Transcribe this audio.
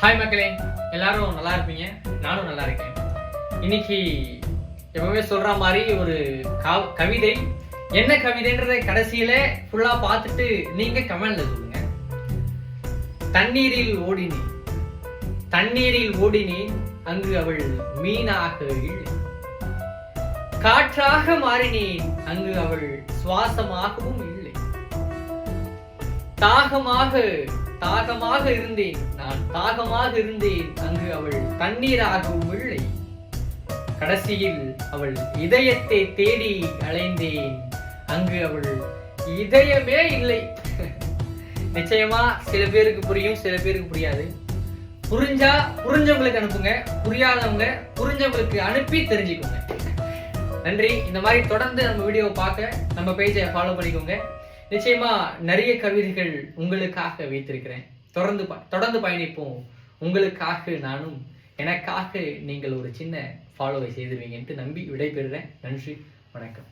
Hi மக்களே, எல்லாரும் நல்லா இருப்பீங்க. நானும் நல்லா இருக்கேன். இன்னைக்கு எப்பவுமே சொல்ற மாதிரி ஒரு கவிதை. என்ன கவிதைன்றதை கடைசியில ஃபுல்லா பார்த்துட்டு நீங்க கமெண்ட்ல சொல்லுங்க. தண்ணீரில் ஓடினேன் அங்கு அவள் மீனாக இல்லை. காற்றாக மாறினேன் அங்கு அவள் சுவாசமாகவும் இல்லை. தாகமாக இருந்தேன் அங்கு அவள் தண்ணீராகவும் இல்லை. கடைசியில் அவள் இதயத்தை தேடி அலைந்தேன் அங்கு அவள் இதயமே இல்லை. நிச்சயமா சில பேருக்கு புரியும், சில பேருக்கு புரியாது. புரிஞ்சவங்களுக்கு அனுப்புங்க, புரியாதவங்க புரிஞ்சவங்களுக்கு அனுப்பி தெரிஞ்சுக்கோங்க. நன்றி. இந்த மாதிரி தொடர்ந்து நம்ம வீடியோவை பார்க்க நம்ம பேஜை ஃபாலோ பண்ணிக்கோங்க. நிச்சயமா நிறைய கவிதைகள் உங்களுக்காக வைத்திருக்கிறேன். தொடர்ந்து பயணிப்போம். உங்களுக்காக நானும், எனக்காக நீங்கள் ஒரு சின்ன ஃபாலோவை செய்திருவீங்கன்ட்டு நம்பி விடைபெறுறேன். நன்றி, வணக்கம்.